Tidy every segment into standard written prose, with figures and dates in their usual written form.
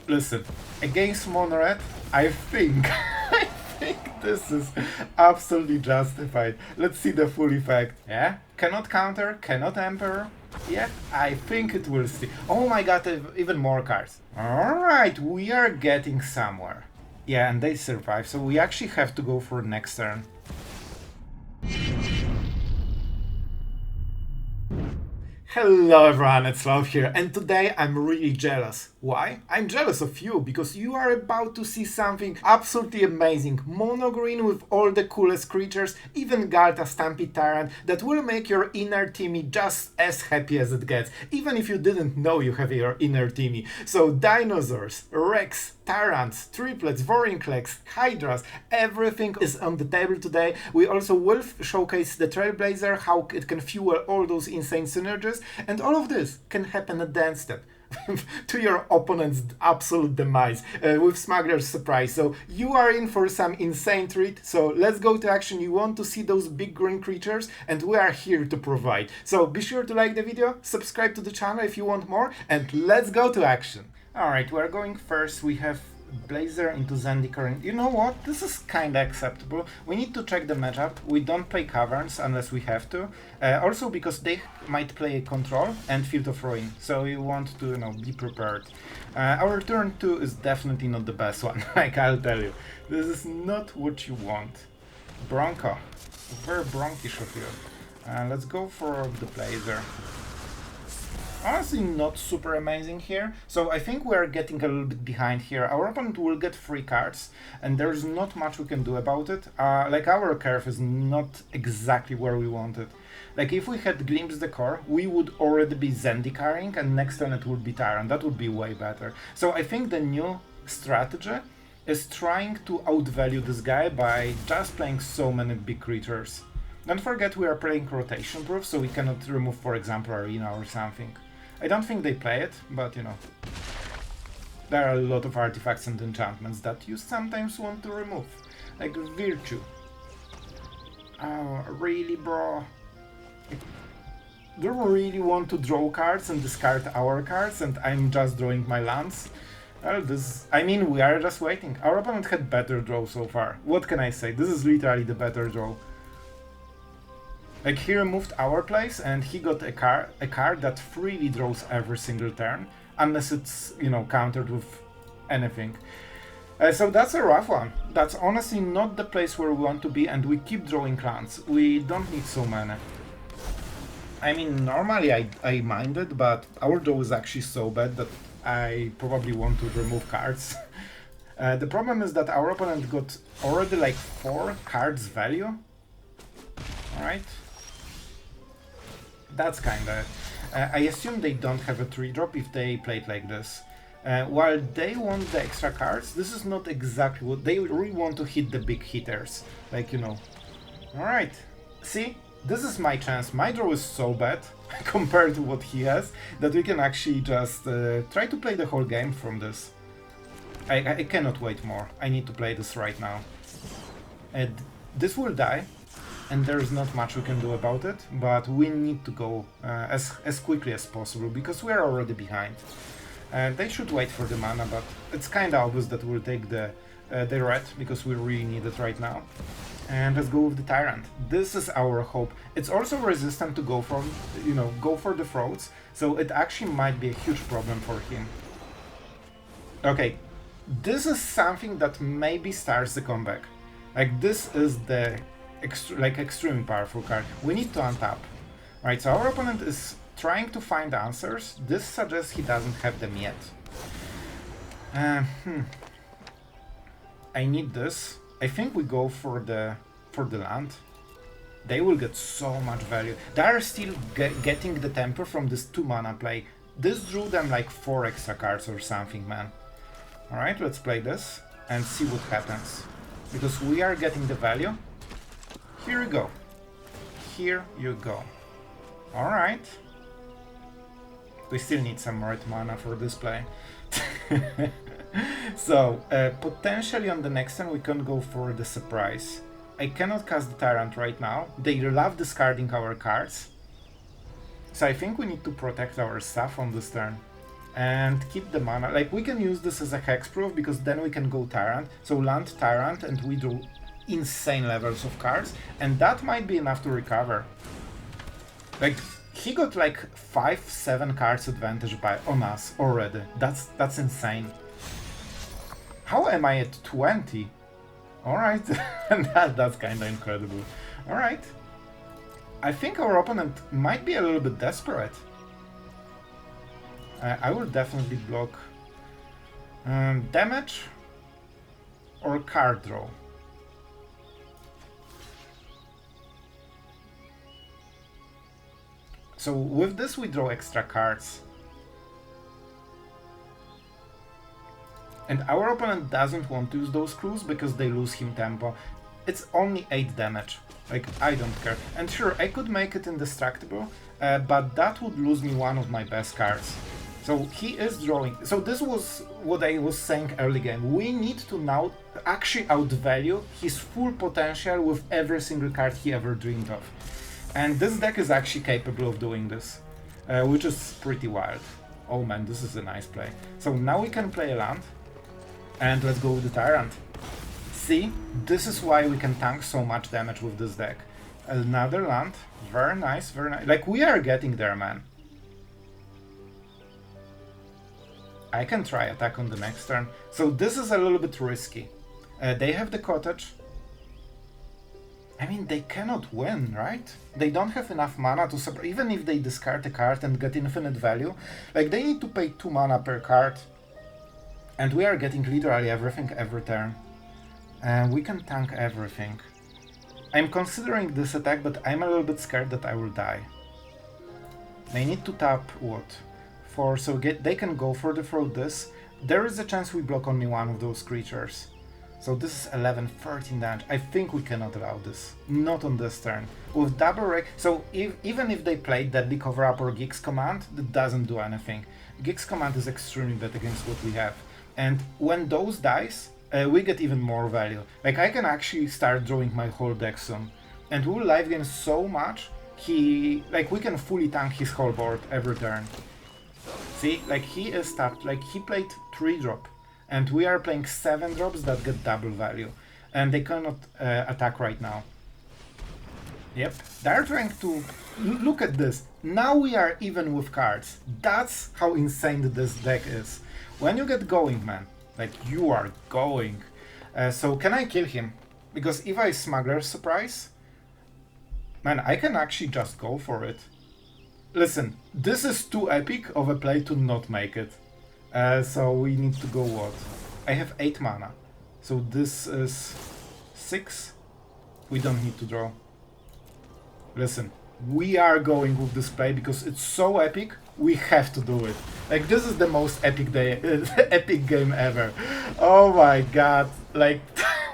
Listen, against Monored, I think, I think this is absolutely justified. Let's see the full effect. Yeah? Cannot counter, cannot Emperor. Yeah, I think it will see. Oh my god, even more cards. Alright, we are getting somewhere. Yeah, and they survive, so we actually have to go for next turn. Hello everyone, it's Sloth here, and today I'm really jealous. Why? I'm jealous of you, because you are about to see something absolutely amazing. Mono green with all the coolest creatures, even Ghalta Stampede Tyrant, that will make your inner teamy just as happy as it gets, even if you didn't know you have your inner teamy. So dinosaurs, Rex, Tyrants, Triplets, Vorinclex, Hydras, everything is on the table today. We also will showcase the Trailblazer, how it can fuel all those insane synergies, and all of this can happen at the instant. To your opponent's absolute demise with Smuggler's surprise. So you are in for some insane treat. So let's go to action. You want to see those big green creatures, and we are here to provide. So be sure to like the video, subscribe to the channel if you want more, and let's go to action. Alright, we're going first. We have Blazer into Zendikar. You know what? This is kinda acceptable. We need to check the matchup. We don't play Caverns unless we have to. Also because they might play Control and Field of Ruin. So you want to, be prepared. Our turn 2 is definitely not the best one, like I'll tell you. This is not what you want. Bronco. Very bronkish of you. Let's go for the Blazer. Honestly, not super amazing here, so I think we are getting a little bit behind here. Our opponent will get 3 cards, and there's not much we can do about it. Like, our curve is not exactly where we want it. Like, if we had Glimpse the Core, we would already be Zendikaring, and next turn it would be Tyrant. That would be way better. So I think the new strategy is trying to outvalue this guy by just playing so many big creatures. Don't forget we are playing rotation proof, so we cannot remove, for example, Arena or something. I don't think they play it, but there are a lot of artifacts and enchantments that you sometimes want to remove, like Virtue. Oh, really, bro? Do you really want to draw cards and discard our cards, and I'm just drawing my lands? Well, we are just waiting. Our opponent had better draw so far. What can I say? This is literally the better draw. Like, he removed our place and he got a card that freely draws every single turn, unless it's, countered with anything. So that's a rough one. That's honestly not the place where we want to be, and we keep drawing lands. We don't need so many. Normally I mind it, but our draw is actually so bad that I probably want to remove cards. The problem is that our opponent got already like 4 cards value. Alright. That's kinda... I assume they don't have a 3-drop if they play it like this. While they want the extra cards, this is not exactly what... They really want to hit the big hitters. Like, Alright. See? This is my chance. My draw is so bad compared to what he has that we can actually just try to play the whole game from this. I cannot wait more. I need to play this right now. This will die. And there's not much we can do about it, but we need to go as quickly as possible, because we are already behind. They should wait for the mana, but it's kinda obvious that we'll take the red, because we really need it right now. And let's go with the Tyrant. This is our hope. It's also resistant to go from, go for the throats, so it actually might be a huge problem for him. Okay, this is something that maybe starts the comeback. Like, this is the extremely powerful card. We need to untap. Right, so our opponent is trying to find answers. This suggests he doesn't have them yet. I need this. I think we go for the land. They will get so much value. They are still getting the temper from this 2 mana play. This drew them like 4 extra cards or something, man. Alright, let's play this and see what happens. Because we are getting the value. Here you go. Here you go. Alright. We still need some red mana for this play. So, potentially on the next turn we can go for the surprise. I cannot cast the Tyrant right now. They love discarding our cards. So I think we need to protect our stuff on this turn. and keep the mana. Like, we can use this as a hexproof because then we can go Tyrant. So land Tyrant and we draw insane levels of cards, and that might be enough to recover. Like, he got like 5-7 cards advantage on us already. That's insane. How am I at 20? Alright, that's kinda incredible. Alright. I think our opponent might be a little bit desperate. I will definitely block damage or card draw. So with this we draw extra cards. And our opponent doesn't want to use those clues because they lose him tempo. It's only 8 damage. Like, I don't care. And sure, I could make it indestructible, but that would lose me one of my best cards. So he is drawing. So this was what I was saying early game. We need to now actually outvalue his full potential with every single card he ever dreamed of. And this deck is actually capable of doing this, which is pretty wild. Oh man, this is a nice play. So now we can play a land, and let's go with the Tyrant. See, this is why we can tank so much damage with this deck. Another land, very nice, very nice. Like, we are getting there, man. I can try attack on the next turn. So this is a little bit risky. They have the cottage. I mean, they cannot win, right? They don't have enough mana to support. Even if they discard a card and get infinite value, like, they need to pay 2 mana per card. And we are getting literally everything every turn. And we can tank everything. I'm considering this attack, but I'm a little bit scared that I will die. They need to tap what? 4, so they can go for the throw this. There is a chance we block only one of those creatures. So this is 11, 13 damage. I think we cannot allow this. Not on this turn. With double Rex, so even if they play Deadly Cover-Up or Gig's Command, that doesn't do anything. Gig's Command is extremely bad against what we have. And when those dies, we get even more value. Like, I can actually start drawing my whole deck soon. And we will live gain so much, we can fully tank his whole board every turn. See, like, he is tapped, like, he played 3-drop. And we are playing 7 drops that get double value. And they cannot attack right now. Yep, they're trying to... Look at this. Now we are even with cards. That's how insane this deck is. When you get going, man, like, you are going. So can I kill him? Because if I Smuggler Surprise, man, I can actually just go for it. Listen, this is too epic of a play to not make it. So we need to go what? I have 8 mana. So this is 6. We don't need to draw. Listen, we are going with this play because it's so epic, we have to do it. Like, this is the most epic epic game ever. Oh my god, like,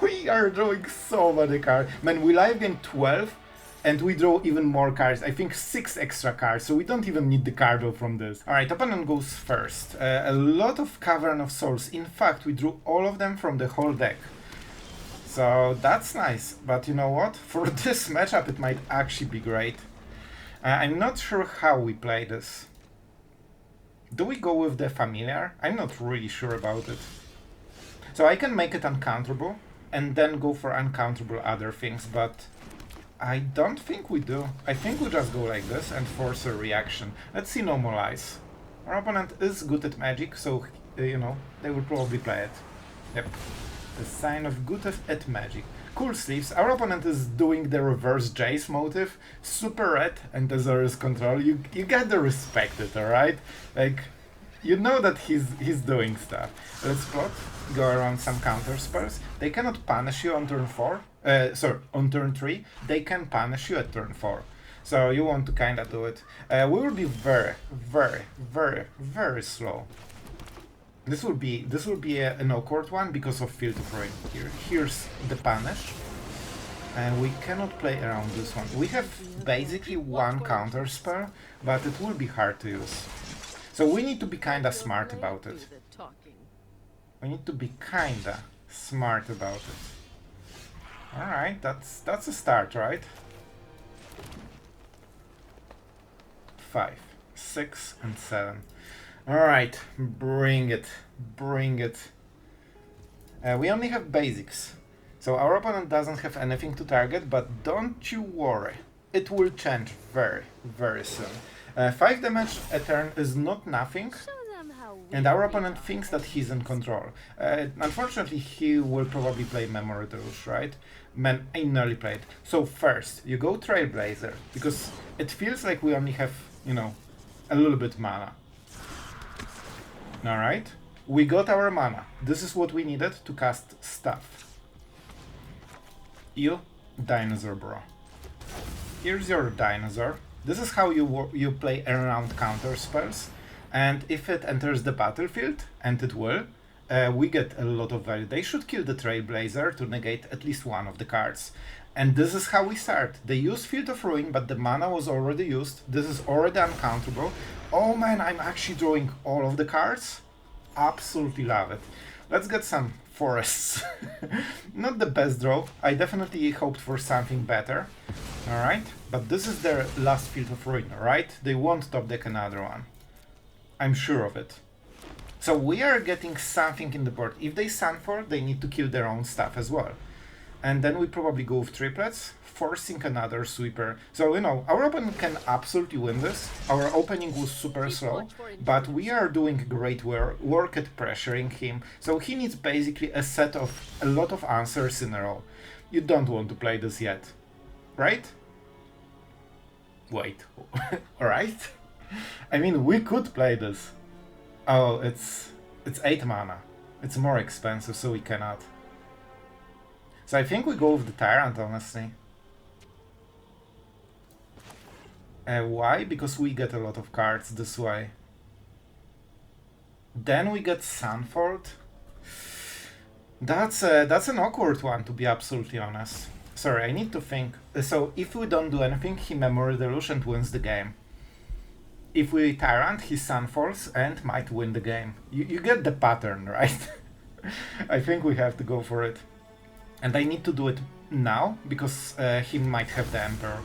we are drawing so many cards. Man, we live game 12 and we draw even more cards. I think 6 extra cards, so we don't even need the card draw from this. Alright, opponent goes first. A lot of Cavern of Souls. In fact, we drew all of them from the whole deck. So that's nice, but you know what? For this matchup it might actually be great. I'm not sure how we play this. Do we go with the Familiar? I'm not really sure about it. So I can make it uncounterable, and then go for uncounterable other things, but I don't think we do. I think we just go like this and force a reaction. Let's see Normalize. Our opponent is good at magic, so, you know, they will probably play it. Yep. The sign of good at magic. Cool sleeves. Our opponent is doing the reverse Jace motive. Super red and Azorius control. You gotta respect it, alright? Like, you know that he's doing stuff. Let's plot. Go around some counter spells. They cannot punish you on turn 4. On turn 3. They can punish you at turn 4. So you want to kinda do it. We will be very, very, very, very slow. This will be an awkward one because of filtering here. Here's the punish. And we cannot play around this one. We have basically one counter spell, but it will be hard to use. So we need to be kinda smart about it. We need to be kinda smart about it. Alright, that's a start, right? 5, 6, and 7. Alright, bring it. Bring it. We only have basics. So our opponent doesn't have anything to target, but don't you worry. It will change very, very soon. 5 damage a turn is not nothing. And our opponent thinks that he's in control. Unfortunately, he will probably play Memory Deluge, right? Man, I nearly played. So first, you go Trailblazer, because it feels like we only have, you know, a little bit mana. Alright, we got our mana. This is what we needed to cast stuff. You, dinosaur bro. Here's your dinosaur. This is how you play around counter spells. And if it enters the battlefield, and it will, we get a lot of value. They should kill the Trailblazer to negate at least one of the cards. And this is how we start. They use Field of Ruin, but the mana was already used. This is already uncounterable. Oh man, I'm actually drawing all of the cards. Absolutely love it. Let's get some forests. Not the best draw. I definitely hoped for something better. Alright, but this is their last Field of Ruin, right? They won't top deck another one. I'm sure of it. So we are getting something in the board. If they Sunfall, they need to kill their own stuff as well. And then we probably go with triplets, forcing another sweeper. So, you know, our opponent can absolutely win this. Our opening was super slow, but we are doing great work at pressuring him. So he needs basically a set of a lot of answers in a row. You don't want to play this yet, right? Wait, alright? I mean, we could play this. Oh, it's 8 mana. It's more expensive, so we cannot. So I think we go with the Tyrant, honestly. Why? Because we get a lot of cards this way. Then we get Sunfall. That's an awkward one, to be absolutely honest. Sorry, I need to think. So if we don't do anything, he Memory Deluge and wins the game. If we Tyrant, he Sunfalls and might win the game. You get the pattern, right? I think we have to go for it. And I need to do it now, because he might have the Emperor.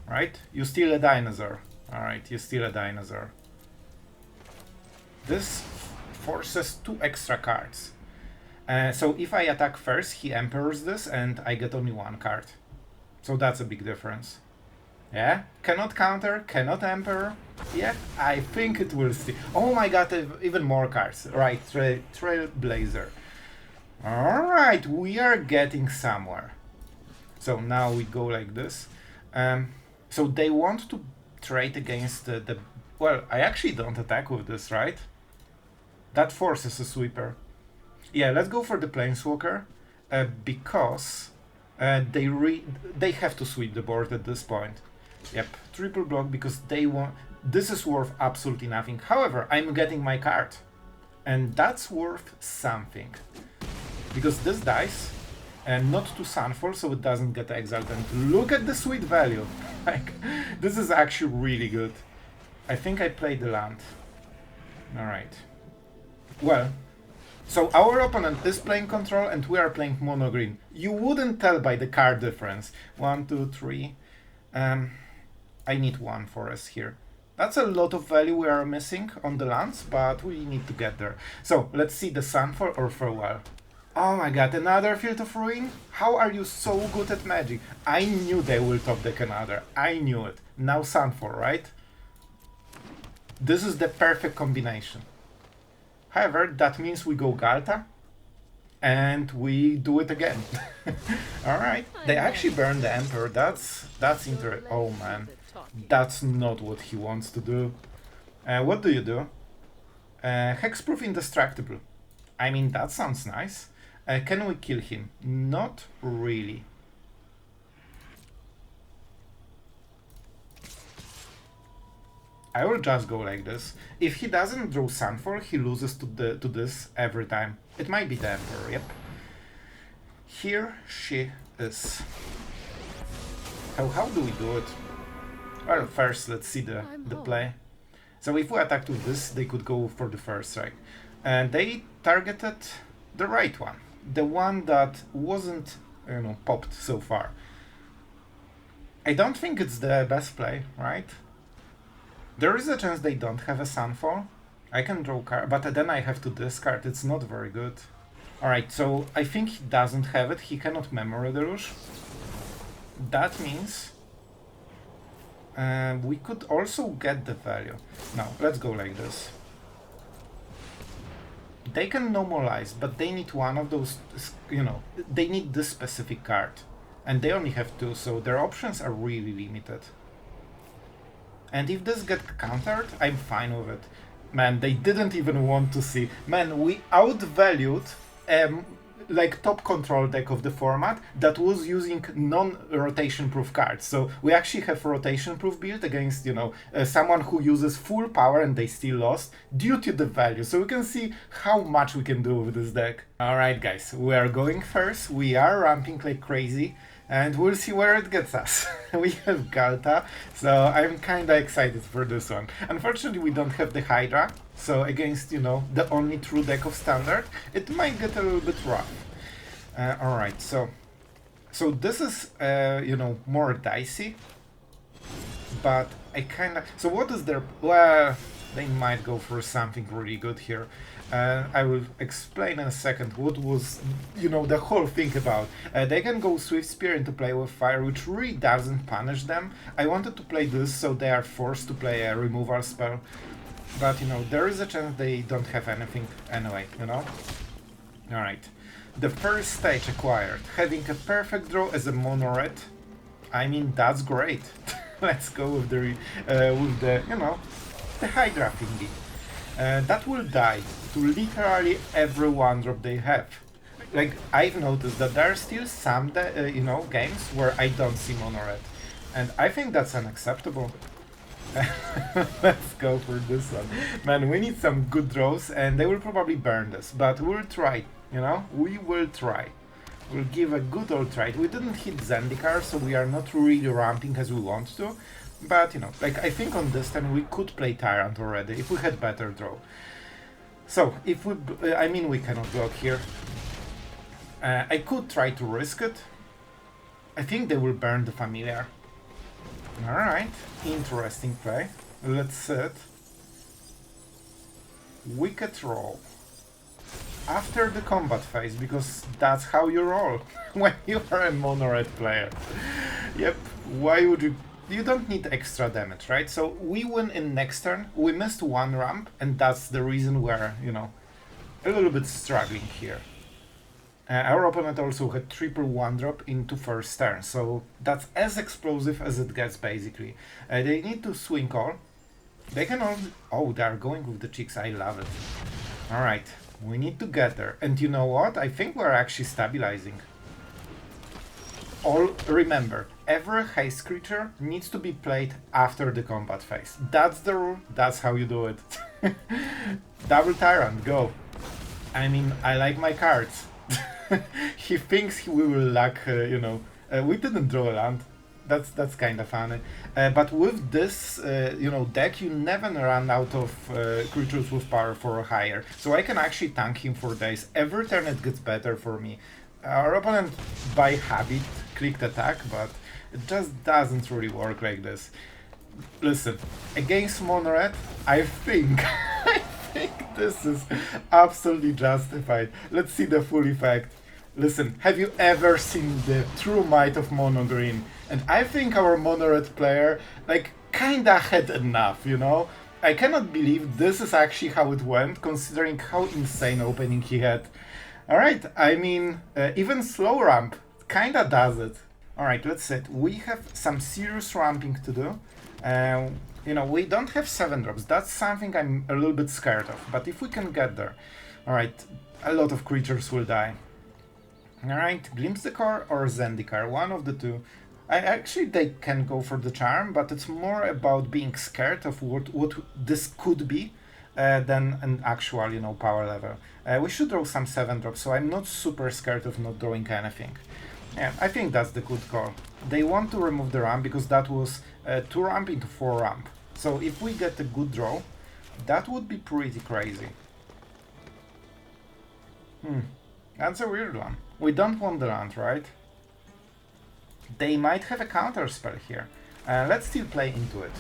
Right? You steal a dinosaur. Alright, you steal a dinosaur. This forces 2 extra cards. So if I attack first, he Emperors this, and I get only 1 card. So that's a big difference. Yeah? Cannot counter, cannot Emperor. Yeah, I think it will steal. Oh my god, even more cards. Right, Trailblazer. Alright, we are getting somewhere. So now we go like this. So they want to trade against the... Well, I actually don't attack with this, right? That forces a sweeper. Yeah, let's go for the Planeswalker. Because they have to sweep the board at this point. Yep, triple block because they want... This is worth absolutely nothing. However, I'm getting my card. And that's worth something. Because this dies, and not to Sunfall, so it doesn't get exiled. And look at the sweet value. Like, this is actually really good. I think I played the land. Alright. Well, so our opponent is playing control and we are playing mono green. You wouldn't tell by the card difference. 1, 2, 3. I need 1 forest here. That's a lot of value we are missing on the lands, but we need to get there. So, let's see the Sunfall or Farewell. Oh my god, another Field of Ruin? How are you so good at Magic? I knew they will top deck another. I knew it. Now Sunfall, right? This is the perfect combination. However, that means we go Ghalta. And we do it again. Alright. They actually burn the Emperor. That's interesting. Oh man. That's not what he wants to do. What do you do? Hexproof Indestructible. I mean, that sounds nice. Can we kill him? Not really. I will just go like this. If he doesn't draw Sunfall, he loses to this every time. It might be the Emperor, yep. Here she is. How do we do it? Well, first let's see the play. So if we attacked with this, they could go for the first strike. And they targeted the right one. The one that wasn't, you know, popped so far. I don't think it's the best play, right? There is a chance they don't have a Sunfall, I can draw card, but then I have to discard. It's not very good. Alright, so I think he doesn't have it. He cannot Memory Deluge. That means we could also get the value. Now, let's go like this. They can normalize, but they need one of those, you know, they need this specific card. And they only have two, so their options are really limited. And if this gets countered, I'm fine with it. Man, they didn't even want to see. Man, we outvalued like top control deck of the format that was using non-rotation proof cards. So we actually have rotation proof build against, you know, someone who uses full power and they still lost due to the value. So we can see how much we can do with this deck. Alright guys, we are going first. We are ramping like crazy. And we'll see where it gets us. We have Ghalta, so I'm kinda excited for this one. Unfortunately, we don't have the Hydra, so against, you know, the only true deck of Standard, it might get a little bit rough. Alright, so this is, you know, more dicey, but I kinda... So what is their... Well, they might go for something really good here. I will explain in a second what was, you know, the whole thing about. They can go Swift Spear into play with fire, which really doesn't punish them. I wanted to play this so they are forced to play a removal spell. But, you know, there is a chance they don't have anything anyway, you know? Alright. The first stage acquired. Having a perfect draw as a mono red. I mean, that's great. Let's go with the, you know, the Hydra thingy. That will die to literally every 1-drop they have. Like, I've noticed that there are still some, you know, games where I don't see mono red. And I think that's unacceptable. Let's go for this one. Man, we need some good draws and they will probably burn this. But we'll try, you know? We will try. We'll give a good old try. We didn't hit Zendikar, so we are not really ramping as we want to. But, you know, like, I think on this turn we could play Tyrant already, if we had better draw. So, if we... I mean, we cannot block here. I could try to risk it. I think they will burn the Familiar. Alright, interesting play. Let's sit. Wicked roll. After the combat phase, because that's how you roll when you are a mono red player. Yep, why would you... You don't need extra damage, right? So we win in next turn, we missed one ramp, and that's the reason we're, you know, a little bit struggling here. Our opponent also had triple 1-drop into first turn, so that's as explosive as it gets, basically. They need to swing all. They can all... Oh, they are going with the chicks, I love it. Alright, we need to get there. And you know what? I think we're actually stabilizing. All remember, every haste creature needs to be played after the combat phase. That's the rule, that's how you do it. Double Tyrant, go. I mean, I like my cards. He thinks we will lack, you know, we didn't draw a land. That's kind of funny. But with this, you know, deck, you never run out of creatures with power 4 or higher. So I can actually tank him for days. Every turn it gets better for me. Our opponent, by habit, clicked attack, but it just doesn't really work like this. Listen, against mono red, I think this is absolutely justified. Let's see the full effect. Listen, have you ever seen the true might of mono green? And I think our mono red player, like, kinda had enough, you know? I cannot believe this is actually how it went, considering how insane opening he had. Alright, I mean, even slow ramp kinda does it. Alright, let's set. We have some serious ramping to do. You know, we don't have 7-drops. That's something I'm a little bit scared of. But if we can get there... Alright, a lot of creatures will die. Alright, Glimpse the Core or Zendikar, one of the two. Actually, they can go for the charm, but it's more about being scared of what this could be than an actual, you know, power level. We should draw some 7-drops, so I'm not super scared of not drawing anything. Yeah, I think that's the good call. They want to remove the ramp because that was 2 ramp into 4 ramp. So if we get a good draw, that would be pretty crazy. That's a weird one. We don't want the land, right? They might have a counter spell here. Let's still play into it.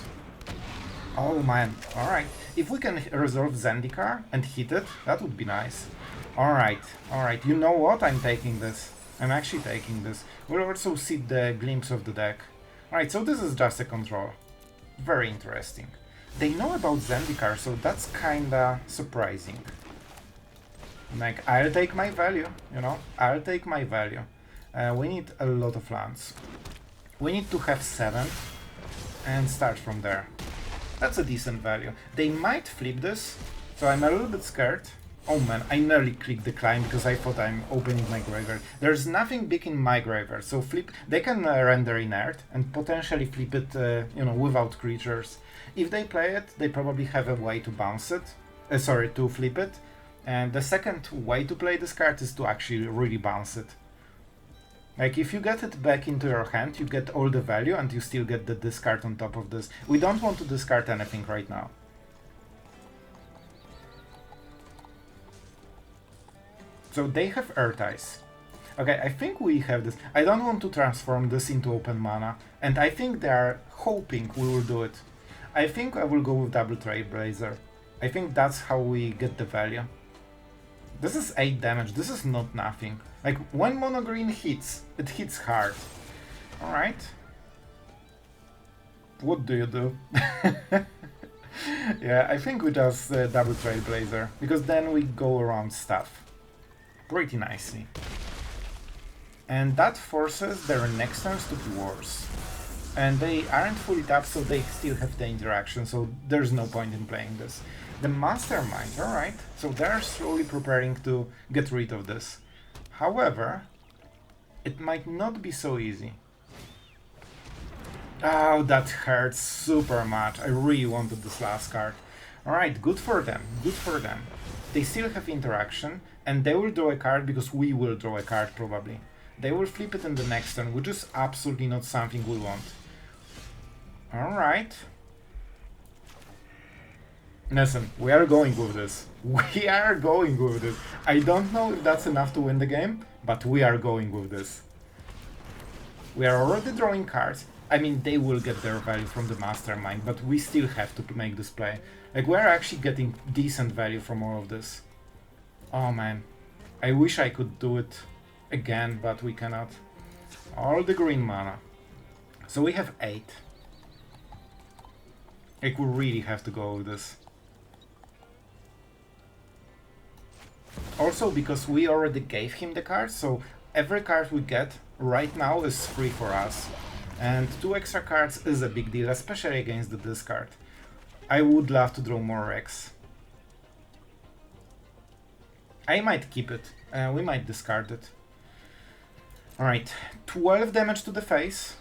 Oh man, alright. If we can resolve Zendikar and hit it, that would be nice. Alright, alright. You know what? I'm taking this. I'm actually taking this. We'll also see the glimpse of the deck. Alright, so this is just a control. Very interesting. They know about Zendikar, so that's kinda surprising. Like, I'll take my value, you know? I'll take my value. We need a lot of lands. We need to have 7 and start from there. That's a decent value. They might flip this, so I'm a little bit scared. Oh man, I nearly clicked decline because I thought I'm opening my graveyard. There's nothing big in my graveyard, so flip. They can render inert and potentially flip it, you know, without creatures. If they play it, they probably have a way to bounce it. Sorry, to flip it. And the second way to play this card is to actually really bounce it. Like, if you get it back into your hand, you get all the value and you still get the discard on top of this. We don't want to discard anything right now. So they have Earth Eyes. Okay, I think we have this. I don't want to transform this into open mana, and I think they are hoping we will do it. I think I will go with double Trailblazer. I think that's how we get the value. This is 8 damage, this is not nothing. Like, when mono green hits, it hits hard. Alright. What do you do? Yeah, I think we just double Trailblazer, because then we go around stuff pretty nicely. And that forces their next turns to be worse. And they aren't fully tapped, so they still have the interaction, so there's no point in playing this. The Mastermind, alright, so they're slowly preparing to get rid of this. However, it might not be so easy. Oh, that hurts super much. I really wanted this last card. Alright, good for them, good for them. They still have interaction, and they will draw a card because we will draw a card probably. They will flip it in the next turn, which is absolutely not something we want. Alright. Listen, we are going with this. We are going with this. I don't know if that's enough to win the game, but we are going with this. We are already drawing cards. I mean, they will get their value from the Mastermind, but we still have to make this play. Like, we're actually getting decent value from all of this. Oh man. I wish I could do it again, but we cannot. All the green mana. So we have 8. Like, we really have to go with this. Also, because we already gave him the card, so every card we get right now is free for us. And 2 extra cards is a big deal, especially against the discard. I would love to draw more Rex. I might keep it, we might discard it. Alright, 12 damage to the face.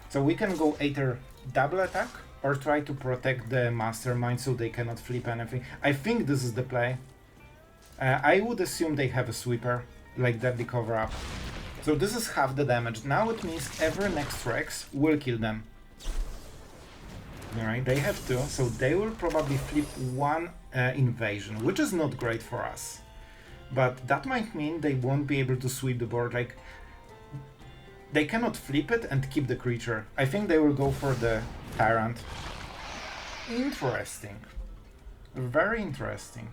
So we can go either double attack or try to protect the Mastermind so they cannot flip anything. I think this is the play. I would assume they have a sweeper, like Deadly Cover Up. So this is half the damage. Now it means every next Rex will kill them. Alright, they have 2, so they will probably flip 1 invasion, which is not great for us. But that might mean they won't be able to sweep the board. Like, they cannot flip it and keep the creature. I think they will go for the Tyrant. Interesting. Very interesting.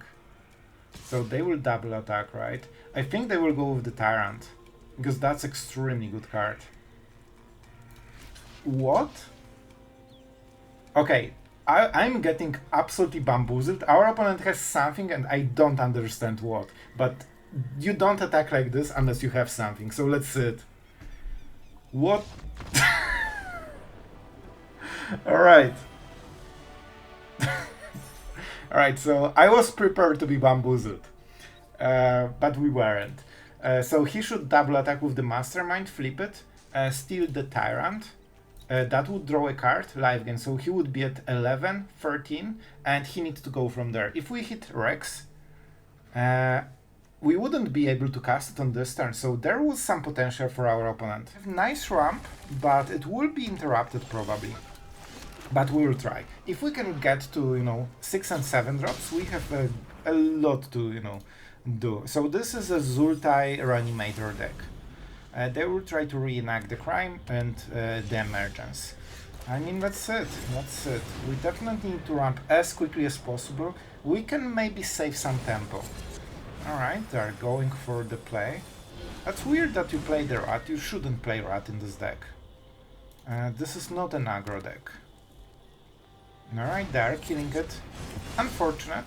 So they will double attack, right? I think they will go with the Tyrant, because that's extremely good card. What? Okay, I'm getting absolutely bamboozled. Our opponent has something and I don't understand what. But you don't attack like this unless you have something, so let's see it. What? Alright. Alright, so I was prepared to be bamboozled, but we weren't. So he should double attack with the Mastermind, flip it, steal the Tyrant. That would draw a card, live again, so he would be at 11, 13, and he needs to go from there. If we hit Rex, we wouldn't be able to cast it on this turn, so there was some potential for our opponent. Nice ramp, but it will be interrupted probably. But we'll try. If we can get to, you know, 6 and 7 drops, we have a lot to, you know, do. So this is a Zultai Reanimator deck. They will try to reenact the crime and the emergence. I mean, that's it. That's it. We definitely need to ramp as quickly as possible. We can maybe save some tempo. Alright, they're going for the play. That's weird that you play the rat. You shouldn't play rat in this deck. This is not an aggro deck. Alright, they're killing it. Unfortunate.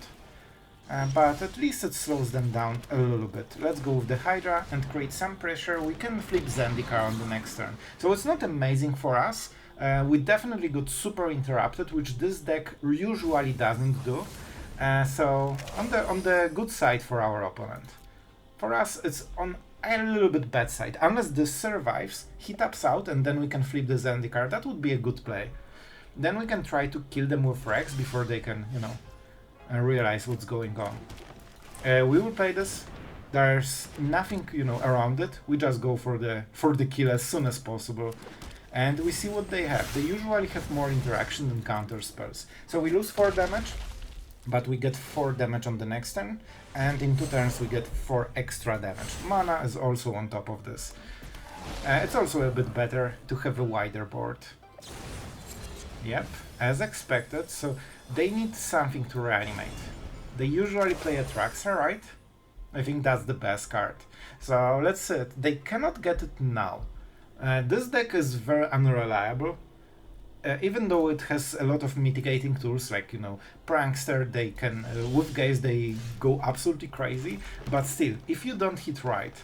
But at least it slows them down a little bit. Let's go with the Hydra and create some pressure. We can flip Zendikar on the next turn. So it's not amazing for us. We definitely got super interrupted, which this deck usually doesn't do. So on the good side for our opponent. For us, it's on a little bit bad side. Unless this survives, he taps out, and then we can flip the Zendikar. That would be a good play. Then we can try to kill them with Rex before they can, you know, realize what's going on. We will play this. There's nothing, you know, around it. We just go for the kill as soon as possible. And we see what they have. They usually have more interaction than counter spells. So we lose 4 damage, but we get 4 damage on the next turn. And in 2 turns we get 4 extra damage. Mana is also on top of this. It's also a bit better to have a wider board. Yep, as expected. So they need something to reanimate. They usually play Atraxa, right? I think that's the best card. So let's see it. They cannot get it now. This deck is very unreliable. Even though it has a lot of mitigating tools, like, you know, Prankster, they can, with Gaze, they go absolutely crazy. But still, if you don't hit right,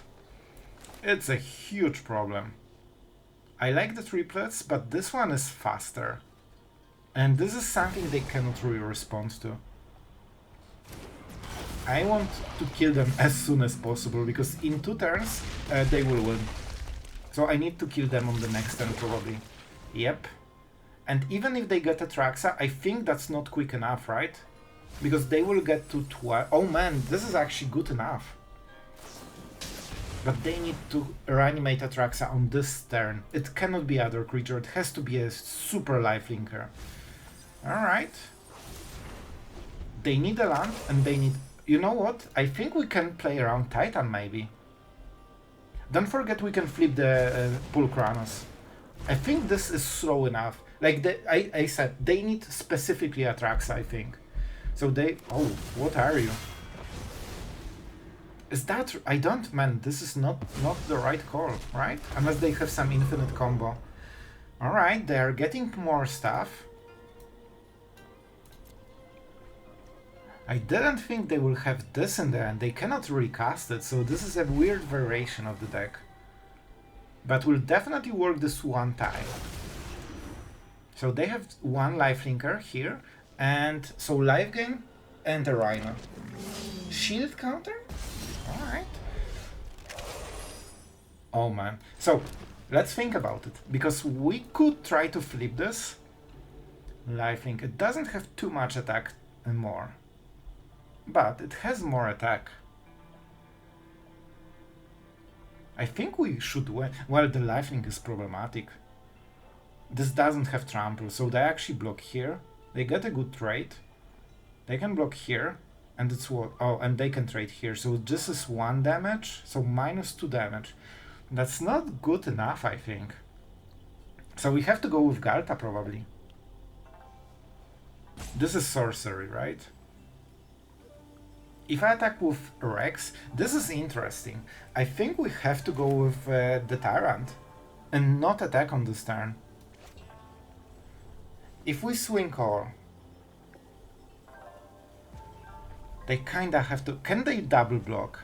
it's a huge problem. I like the triplets, but this one is faster. And this is something they cannot really respond to. I want to kill them as soon as possible, because in 2 turns, they will win. So I need to kill them on the next turn, probably. Yep. And even if they get Atraxa, I think that's not quick enough, right? Because they will get to 12. Oh man, this is actually good enough. But they need to reanimate Atraxa on this turn. It cannot be other creature, it has to be a super lifelinker. Alright. They need a land, and they need... You know what? I think we can play around Titan, maybe. Don't forget we can flip the Polukranos. I think this is slow enough. Like I said, they need specifically Atraxa, I think. So they... Oh, what are you? Is that... I don't... Man, this is not the right call, right? Unless they have some infinite combo. Alright, they are getting more stuff. I didn't think they will have this in there, and they cannot recast it, so this is a weird variation of the deck. But we'll definitely work this one time. So they have 1 lifelinker here, and so life gain and a Rhino. Shield counter? Alright. Oh man. So let's think about it, because we could try to flip this. Lifelink, it doesn't have too much attack and more. But it has more attack. I think we should win. Well, the lifelink is problematic. This doesn't have trample, so they actually block here. They get a good trade. They can block here, and it's what? Oh, and they can trade here. So this is 1 damage, so minus 2 damage. That's not good enough, I think. So we have to go with Ghalta, probably. This is sorcery, right? If I attack with Rex, this is interesting. I think we have to go with the Tyrant and not attack on this turn. If we swing core, they kinda have to... Can they double block?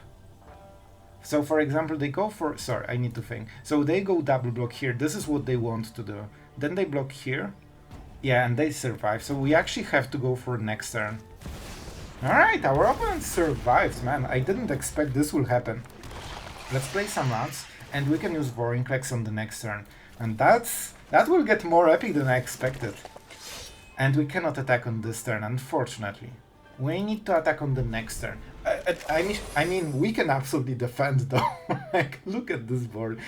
So for example, they go for... Sorry, I need to think. So they go double block here. This is what they want to do. Then they block here. Yeah, and they survive. So we actually have to go for next turn. Alright, our opponent survived, man. I didn't expect this will happen. Let's play some lands, and we can use Vorinclex on the next turn. And that will get more epic than I expected. And we cannot attack on this turn, unfortunately. We need to attack on the next turn. I mean, we can absolutely defend though. Like, look at this board.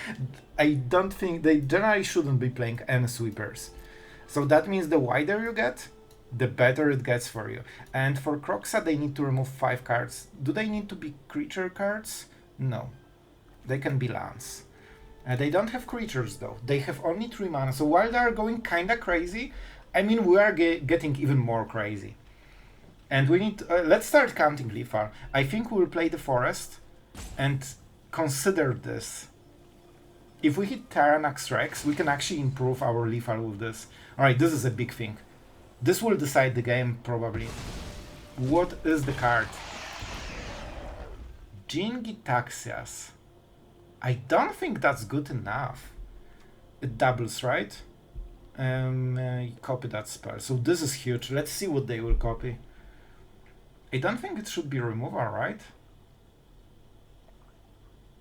I don't think they generally shouldn't be playing any sweepers. So that means the wider you get, the better it gets for you. And for Kroxa, they need to remove 5 cards. Do they need to be creature cards? No. They can be lands. They don't have creatures though. They have only 3 mana. So while they are going kinda crazy, I mean we are getting even more crazy. And we need to, let's start counting lethal. I think we'll play the forest and consider this. If we hit Tyrranax Rex, we can actually improve our lethal with this. Alright, this is a big thing. This will decide the game, probably. What is the card? Jin-Gitaxias. I don't think that's good enough. It doubles, right? Copy that spell. So this is huge. Let's see what they will copy. I don't think it should be removal, right?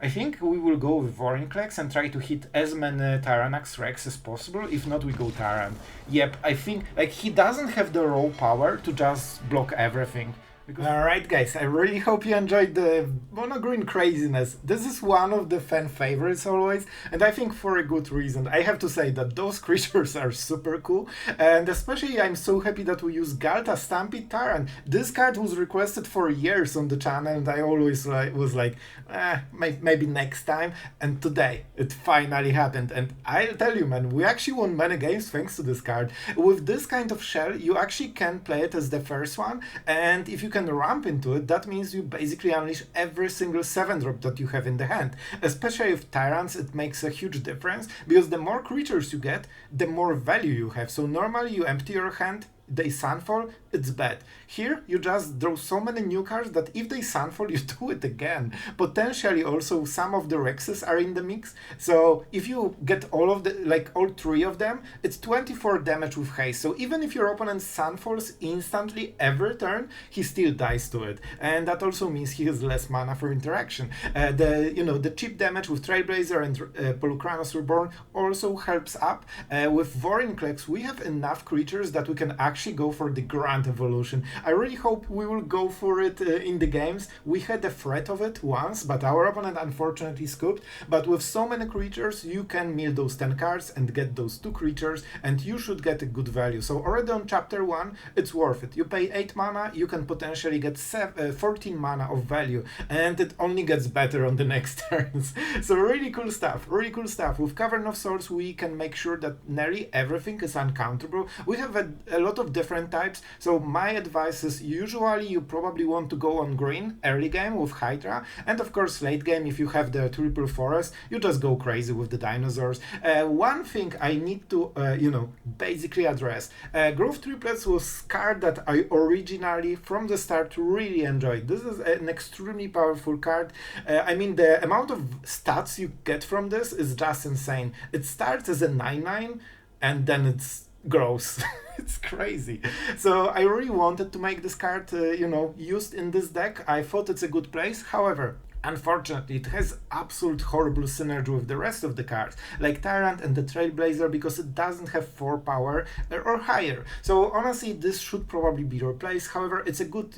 I think we will go with Vorinclex and try to hit as many Tyrranax Rex as possible. If not, we go Tyrant. Yep, I think like he doesn't have the raw power to just block everything. Alright guys, I really hope you enjoyed the mono-green craziness. This is one of the fan favorites always, and I think for a good reason. I have to say that those creatures are super cool, and especially I'm so happy that we use Ghalta Stampede Tyrant. This card was requested for years on the channel, and I always was like, maybe next time, and today it finally happened. And I'll tell you man, we actually won many games thanks to this card. With this kind of shell, you actually can play it as the first one, and if you can ramp into it, that means you basically unleash every single 7-drop that you have in the hand. Especially with Tyrants, it makes a huge difference, because the more creatures you get, the more value you have. So normally you empty your hand, they sunfall, it's bad. Here, you just draw so many new cards that if they sunfall, you do it again. Potentially also some of the Rexes are in the mix. So if you get all of the, like all 3 of them, it's 24 damage with haste. So even if your opponent sunfalls instantly every turn, he still dies to it. And that also means he has less mana for interaction. The cheap damage with Trailblazer and Polukranos Reborn also helps up. With Vorinclex, we have enough creatures that we can actually go for the Grand Evolution. I really hope we will go for it in the games. We had a threat of it once, but our opponent unfortunately scooped. But with so many creatures, you can mill those 10 cards and get those 2 creatures, and you should get a good value. So already on chapter 1, it's worth it. You pay 8 mana, you can potentially get 14 mana of value, and it only gets better on the next turns. So really cool stuff, really cool stuff. With Cavern of Souls, we can make sure that nearly everything is uncounterable. We have a lot of different types, so my advice is usually you probably want to go on green early game with Hydra, and of course late game if you have the triple forest, you just go crazy with the dinosaurs. One thing I need to basically address, Gruff Triplets was a card that I originally from the start really enjoyed. This is an extremely powerful card. I mean the amount of stats you get from this is just insane. It starts as a 9/9 and then it's gross. It's crazy. So I really wanted to make this card, used in this deck. I thought it's a good place. However, unfortunately, it has absolute horrible synergy with the rest of the cards, like Tyrant and the Trailblazer, because it doesn't have 4 power or higher. So honestly, this should probably be replaced. However, it's a good,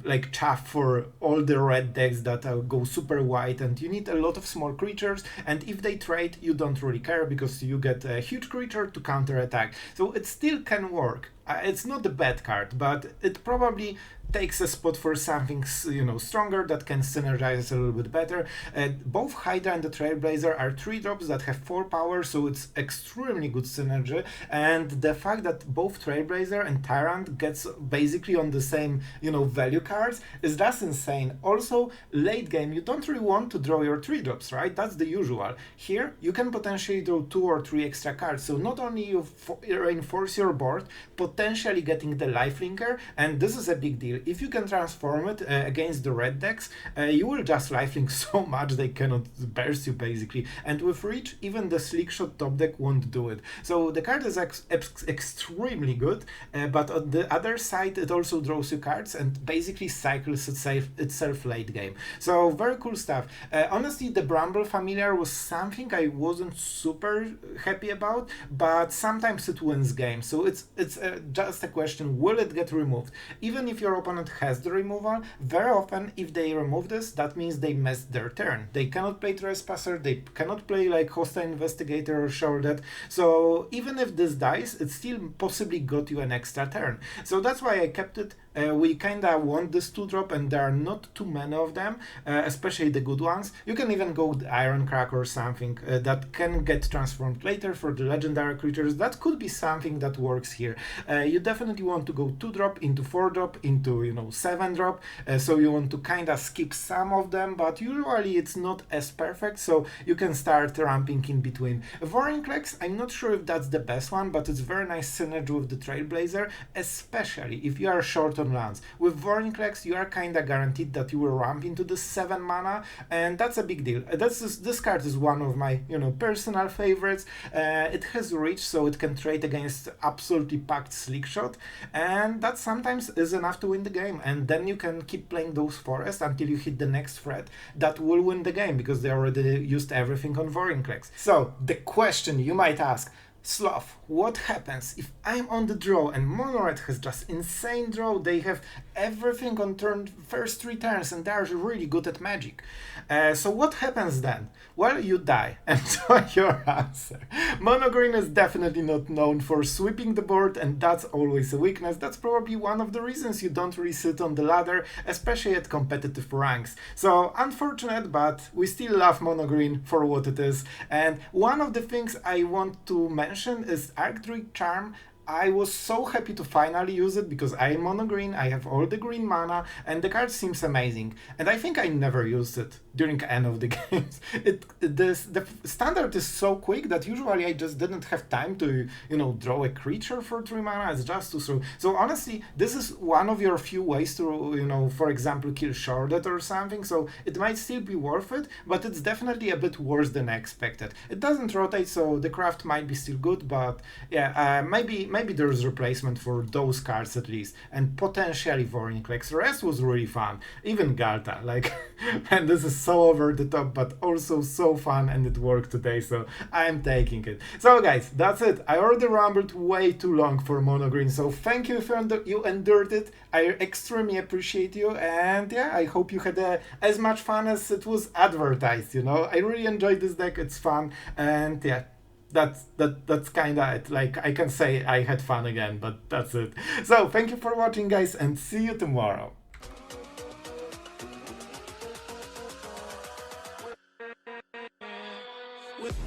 like chaff for all the red decks that go super wide, and you need a lot of small creatures, and if they trade, you don't really care, because you get a huge creature to counter attack. So it still can work. It's not a bad card, but it probably takes a spot for something stronger that can synergize a little bit better. Both Hydra and the Trailblazer are 3-drops that have 4 power, so it's extremely good synergy. And the fact that both Trailblazer and Tyrant gets basically on the same value cards is just insane. Also, late game you don't really want to draw your 3-drops, right? That's the usual. Here you can potentially draw 2 or 3 extra cards, so not only you reinforce your board, potentially getting the lifelinker, and this is a big deal. If you can transform it against the red decks, you will just lifelink so much they cannot burst you basically. And with Reach, even the Slickshot top deck won't do it. So the card is extremely good, but on the other side it also draws you cards and basically cycles itself late game. So very cool stuff. Honestly, the Bramble Familiar was something I wasn't super happy about, but sometimes it wins games. So it's just a question, will it get removed? Even if your opponent has the removal, very often if they remove this, that means they messed their turn. They cannot play Trespasser, they cannot play like Hostile Investigator or Shoulder. So even if this dies, it still possibly got you an extra turn. So that's why I kept it. we kinda want this 2-drop, and there are not too many of them, especially the good ones. You can even go with Iron Crack or something that can get transformed later for the legendary creatures. That could be something that works here. You definitely want to go 2-drop into 4-drop into 7-drop, so you want to kinda skip some of them, but usually it's not as perfect, so you can start ramping in between. Vorinclex, I'm not sure if that's the best one, but it's very nice synergy with the Trailblazer, especially if you are short on lands. With Vorinclex, you are kinda guaranteed that you will ramp into the 7 mana, and that's a big deal. This card is one of my personal favorites. It has reach, so it can trade against absolutely packed Slickshot, and that sometimes is enough to win the game. And then you can keep playing those forests until you hit the next threat that will win the game, because they already used everything on Vorinclex. So the question you might ask, Sloth, what happens if I'm on the draw and Mono Red has just insane draw? They have everything on first 3 turns and they're really good at magic. So what happens then? Well, you die. And so your answer. Mono Green is definitely not known for sweeping the board, and that's always a weakness. That's probably one of the reasons you don't really sit on the ladder, especially at competitive ranks. So unfortunate, but we still love Mono Green for what it is. And one of the things I want to mention is Archdruid Charm. I was so happy to finally use it because I'm mono green, I have all the green mana, and the card seems amazing. And I think I never used it during any of the games. The standard is so quick that usually I just didn't have time to, draw a creature for 3 mana. It's just too slow. So honestly, this is one of your few ways to, for example, kill Shorted or something. So it might still be worth it, but it's definitely a bit worse than I expected. It doesn't rotate, so the craft might be still good, but yeah, maybe there's replacement for those cards at least, and potentially Vorinclex. Rest was really fun, even Ghalta, and this is so over the top, but also so fun, and it worked today, so I'm taking it. So guys, that's it. I already rambled way too long for mono green, so thank you if you endured it. I extremely appreciate you, and yeah, I hope you had as much fun as it was advertised. I really enjoyed this deck. It's fun, and yeah, that's kinda it. I can say I had fun again, but that's it. So thank you for watching, guys, and see you tomorrow. With